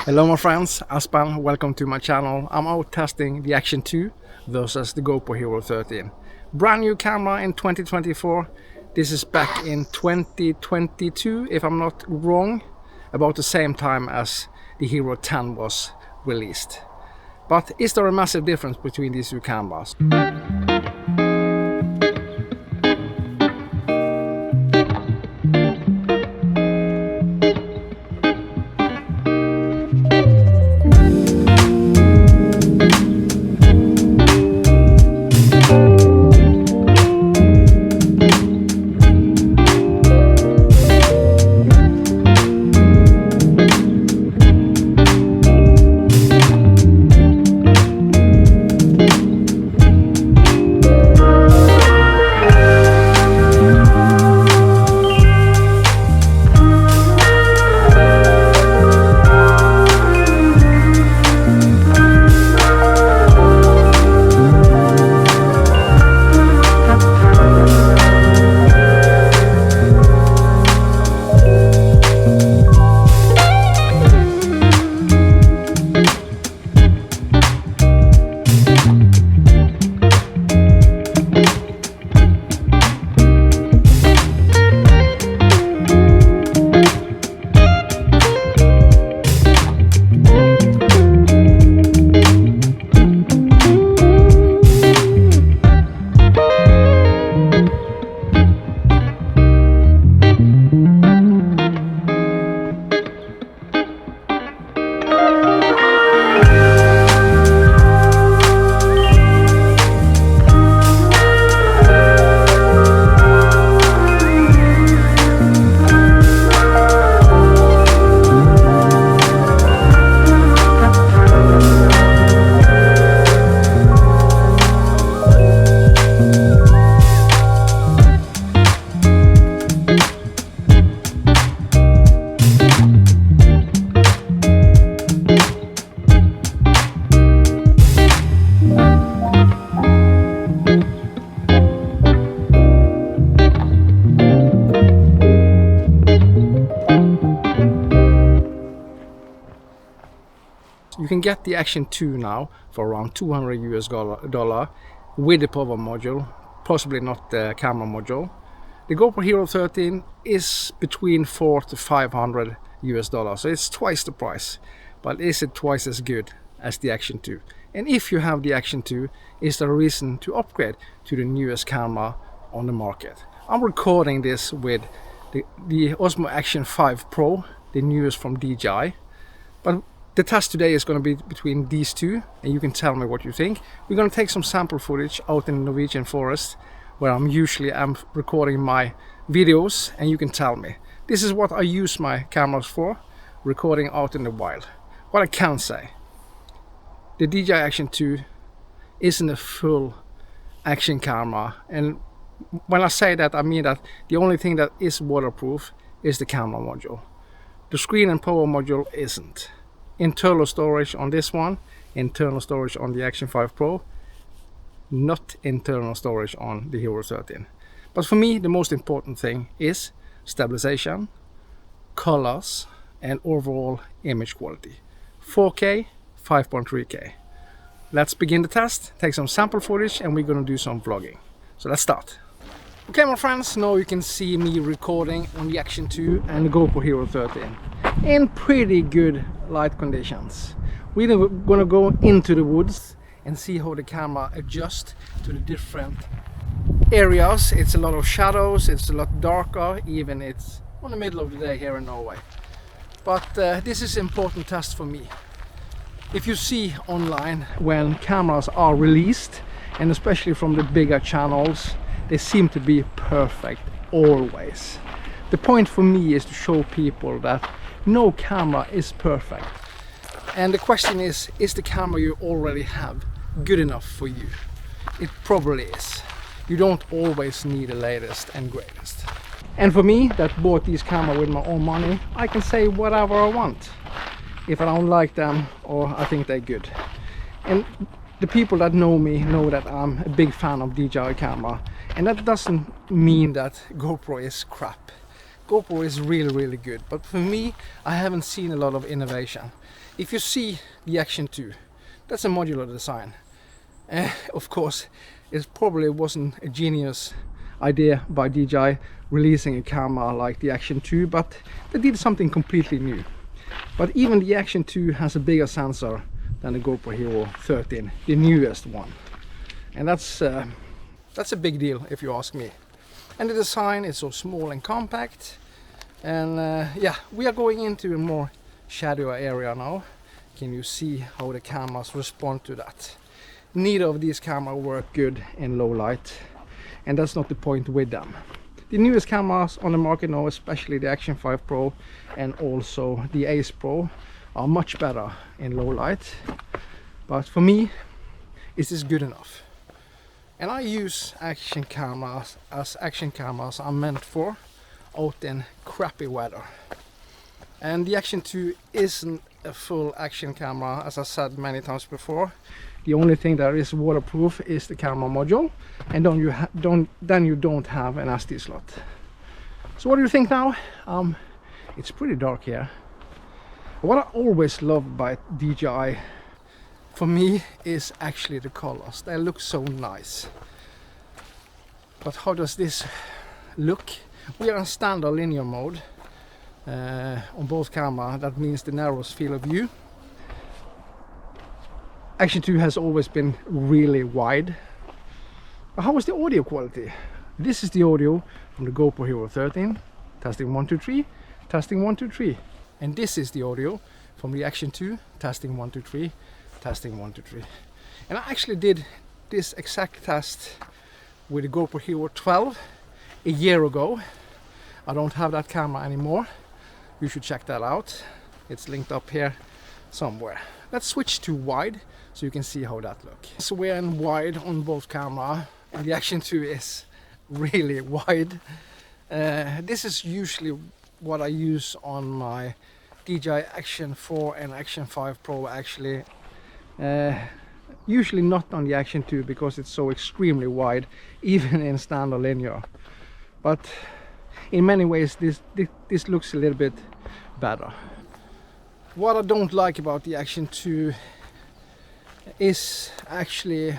Hello my friends, Aspan, welcome to my channel. I'm out testing the Action 2 versus the GoPro Hero 13. Brand new camera in 2024. This is back in 2022, if I'm not wrong, about the same time as the Hero 10 was released. But is there a massive difference between these two cameras? You can get the Action 2 now for around $200 with the power module, possibly not the camera module. The GoPro Hero 13 is between $400 to $500, so it's twice the price. But is it twice as good as the Action 2? And if you have the Action 2, is there a reason to upgrade to the newest camera on the market? I'm recording this with the Osmo Action 5 Pro, the newest from DJI. But the test today is going to be between these two, and you can tell me what you think. We're going to take some sample footage out in the Norwegian forest, where I'm recording my videos, and you can tell me. This is what I use my cameras for, recording out in the wild. What I can say, the DJI Action 2 isn't a full action camera, and when I say that, I mean that the only thing that is waterproof is the camera module. The screen and power module isn't. Internal storage on this one, internal storage on the Action 5 Pro, not internal storage on the Hero 13. But for me, the most important thing is stabilization, colors, and overall image quality. 4K, 5.3K. Let's begin the test, take some sample footage, and we're gonna do some vlogging. So let's start. Okay my friends, now you can see me recording on the Action 2 and the GoPro Hero 13 in pretty good light conditions. We're gonna go into the woods and see how the camera adjusts to the different areas. It's a lot of shadows, it's a lot darker, even it's on the middle of the day here in Norway. But this is an important test for me. If you see online when cameras are released, and especially from the bigger channels, they seem to be perfect always. The point for me is to show people that no camera is perfect. And the question is the camera you already have good enough for you? It probably is. You don't always need the latest and greatest. And for me, that bought these cameras with my own money, I can say whatever I want. If I don't like them or I think they're good. And the people that know me know that I'm a big fan of DJI camera, and that doesn't mean that GoPro is crap. GoPro is really good, but for me, I haven't seen a lot of innovation. If you see the Action 2, that's a modular design. Of course, it probably wasn't a genius idea by DJI releasing a camera like the Action 2, but they did something completely new. But even the Action 2 has a bigger sensor than the GoPro Hero 13, the newest one. And that's a big deal if you ask me. And the design is so small and compact. And yeah, we are going into a more shadowy area now. Can you see how the cameras respond to that? Neither of these cameras work good in low light, and that's not the point with them. The newest cameras on the market now, especially the Action 5 Pro and also the Ace Pro, are much better in low light. But for me, is this good enough? And I use action cameras as action cameras are meant for, out in crappy weather. And the Action 2 isn't a full action camera, as I said many times before. The only thing that is waterproof is the camera module, and then you don't have an SD slot. So what do you think now? It's pretty dark here. What I always loved by DJI, for me, is actually the colors. They look so nice. But how does this look? We are in standard linear mode on both cameras. That means the narrowest field of view. Action 2 has always been really wide. But how is the audio quality? This is the audio from the GoPro Hero 13. Testing 1, 2, 3. Testing 1, 2, 3. And this is the audio from the Action 2. Testing 1, 2, 3. Testing 1, 2, 3. And I actually did this exact test with the GoPro Hero 12 a year ago. I don't have that camera anymore. You should check that out. It's linked up here somewhere. Let's switch to wide so you can see how that looks. So we're in wide on both cameras, and the Action 2 is really wide. This is usually what I use on my DJI Action 4 and Action 5 Pro actually. Usually not on the Action 2 because it's so extremely wide, even in standard linear. But in many ways this looks a little bit better. What I don't like about the Action 2 is actually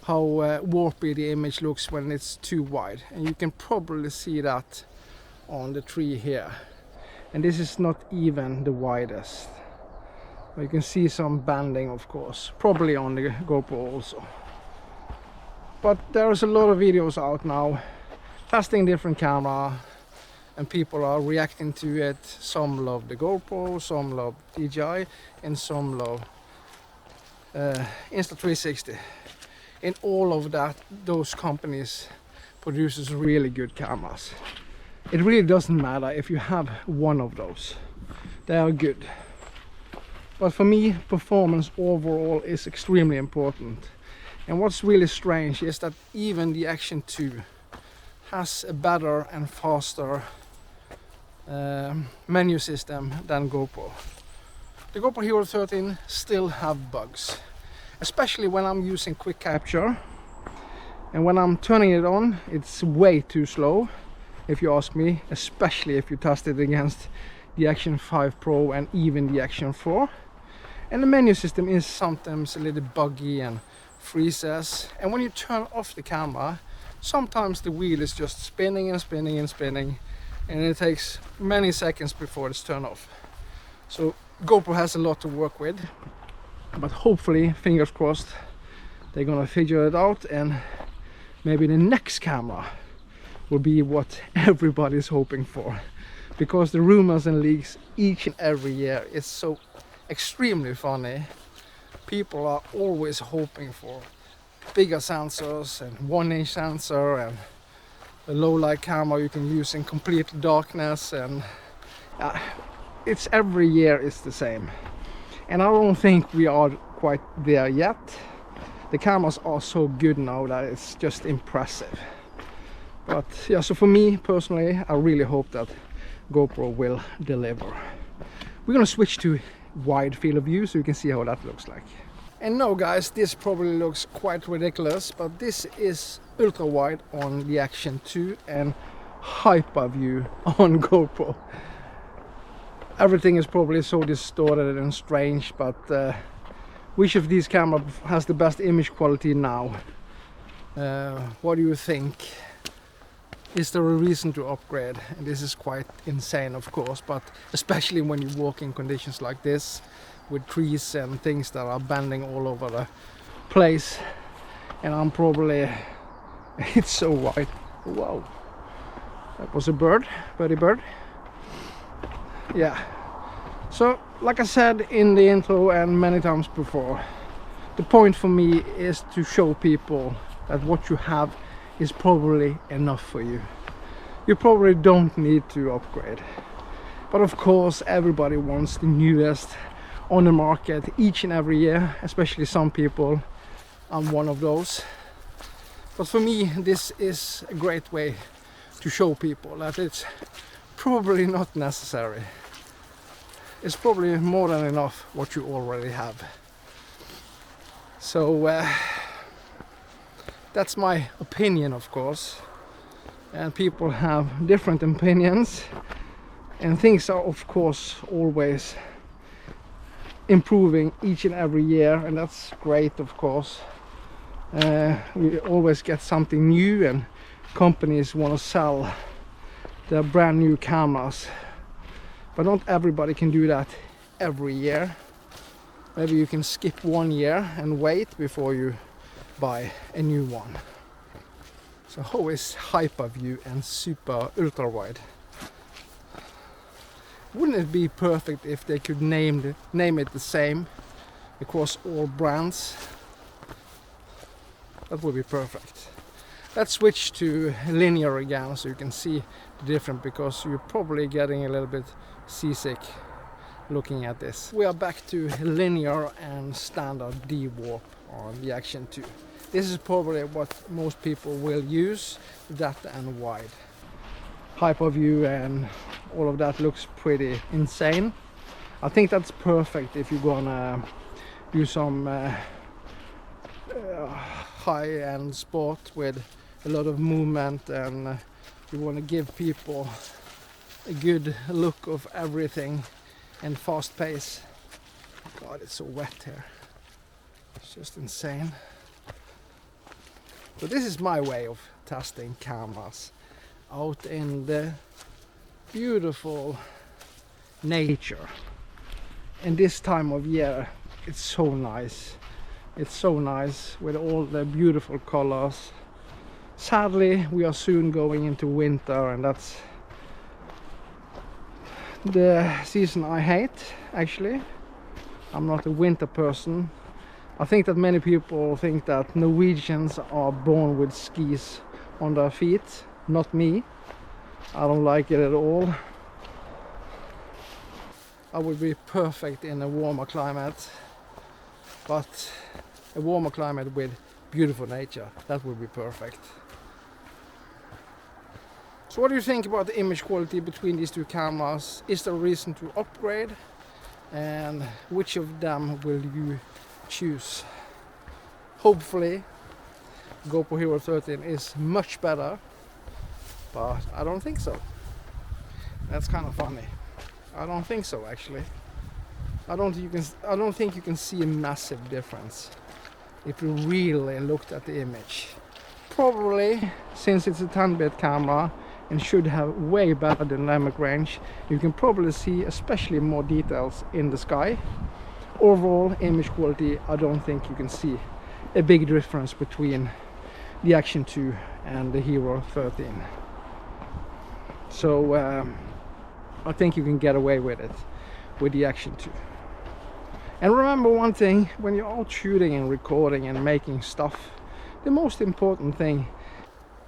how warpy the image looks when it's too wide, and you can probably see that on the tree here. And this is not even the widest. You can see some banding, of course, probably on the GoPro also. But there's a lot of videos out now testing different camera, and people are reacting to it. Some love the GoPro, some love DJI, and some love Insta360. In all of that, those companies produces really good cameras. It really doesn't matter if you have one of those. They are good. But for me, performance overall is extremely important. And what's really strange is that even the Action 2 has a better and faster menu system than GoPro. The GoPro Hero 13 still have bugs, especially when I'm using quick capture, and when I'm turning it on it's way too slow, if you ask me, especially if you test it against the Action 5 Pro and even the Action 4. And the menu system is sometimes a little buggy and freezes, and when you turn off the camera sometimes the wheel is just spinning and spinning and spinning, and it takes many seconds before it's turned off. So GoPro has a lot to work with, but hopefully, fingers crossed, they're gonna figure it out, and maybe the next camera will be what everybody's hoping for, because the rumors and leaks each and every year is so extremely funny. People are always hoping for bigger sensors and 1-inch sensor and a low light camera you can use in complete darkness, and it's every year is the same, and I don't think we are quite there yet. The cameras are so good now that it's just impressive. But yeah, so for me personally, I really hope that GoPro will deliver. We're gonna switch to wide field of view so you can see how that looks like. And no guys, this probably looks quite ridiculous, but this is ultra wide on the Action 2 and Hyper view on GoPro. Everything is probably so distorted and strange, but which of these cameras has the best image quality now? What do you think? Is there a reason to upgrade? And this is quite insane, of course, but especially when you walk in conditions like this with trees and things that are bending all over the place, and I'm probably it's so wide. Wow, that was a birdie bird. Yeah, so like I said in the intro and many times before, the point for me is to show people that what you have is probably enough for you. You probably don't need to upgrade, but of course everybody wants the newest on the market each and every year, especially some people. I'm one of those, but for me this is a great way to show people that it's probably not necessary. It's probably more than enough what you already have. So that's my opinion, of course, and people have different opinions, and things are of course always improving each and every year, and that's great, of course. We always get something new, and companies want to sell their brand new cameras, but not everybody can do that every year. Maybe you can skip 1 year and wait before you buy a new one. So how is hyper view and super ultra wide? Wouldn't it be perfect if they could name it the same across all brands? That would be perfect. Let's switch to linear again so you can see the difference, because you're probably getting a little bit seasick looking at this. We are back to linear and standard D-warp on the Action 2. This is probably what most people will use, that and wide. Hyper view and all of that looks pretty insane. I think that's perfect if you're gonna do some high-end sport with a lot of movement, and you want to give people a good look of everything and fast pace. God, it's so wet here. It's just insane. So this is my way of testing cameras out in the beautiful nature. And this time of year, it's so nice. It's so nice with all the beautiful colors. Sadly, we are soon going into winter, and that's the season I hate, actually. I'm not a winter person. I think that many people think that Norwegians are born with skis on their feet. Not me. I don't like it at all. I would be perfect in a warmer climate, but a warmer climate with beautiful nature, that would be perfect. So what do you think about the image quality between these two cameras? Is there a reason to upgrade? And which of them will you choose? Hopefully GoPro Hero 13 is much better, but I don't think so. That's kind of funny. I don't think so, actually. I don't think you can see a massive difference if you really looked at the image. Probably, since it's a 10-bit camera and should have way better dynamic range, you can probably see especially more details in the sky. Overall image quality, I don't think you can see a big difference between the Action 2 and the Hero 13. So I think you can get away with it with the Action 2. And remember one thing, when you're out shooting and recording and making stuff, the most important thing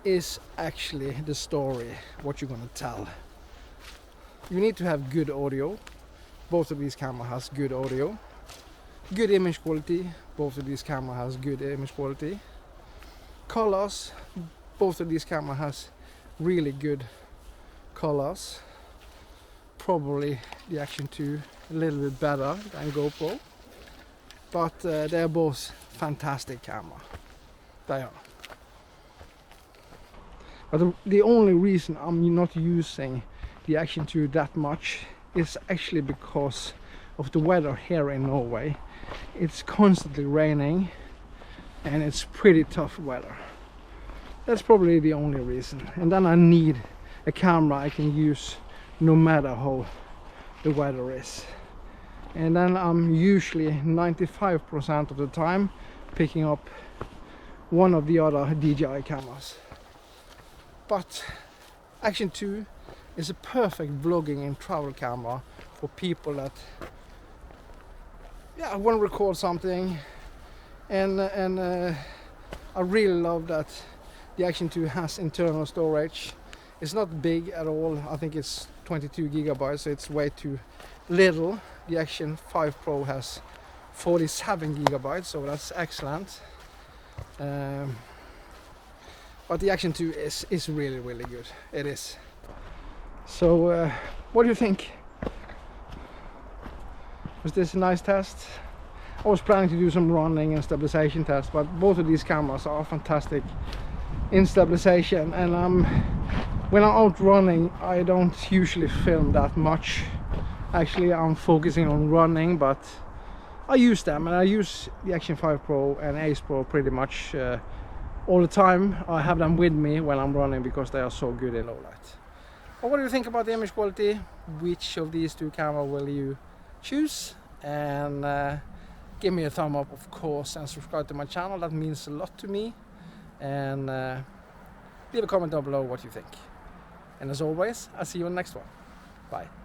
is actually the story, what you're going to tell. You need to have good audio. Both of these cameras has good audio. Good image quality. Both of these cameras has good image quality. Colors. Both of these cameras has really good colors. Probably the Action 2 a little bit better than GoPro, but they're both fantastic cameras. They are. But the only reason I'm not using the Action 2 that much is actually because of the weather here in Norway. It's constantly raining and it's pretty tough weather. That's probably the only reason. And then I need a camera I can use no matter how the weather is. And then I'm usually 95% of the time picking up one of the other DJI cameras. But Action 2 is a perfect vlogging and travel camera for people that want to record something. And I really love that the Action 2 has internal storage. It's not big at all. I think it's 22 gigabytes, so it's way too little. The Action 5 Pro has 47 gigabytes, so that's excellent. But the Action 2 is really, really good. It is. So what do you think? Was this a nice test? I was planning to do some running and stabilization tests, but both of these cameras are fantastic in stabilization. And when I'm out running, I don't usually film that much. Actually, I'm focusing on running, but I use them, and I use the Action 5 Pro and Ace Pro pretty much all the time. I have them with me when I'm running because they are so good in low light. But what do you think about the image quality? Which of these two cameras will you choose? And give me a thumb up, of course, and subscribe to my channel. That means a lot to me. And leave a comment down below what you think. And as always, I'll see you in the next one. Bye.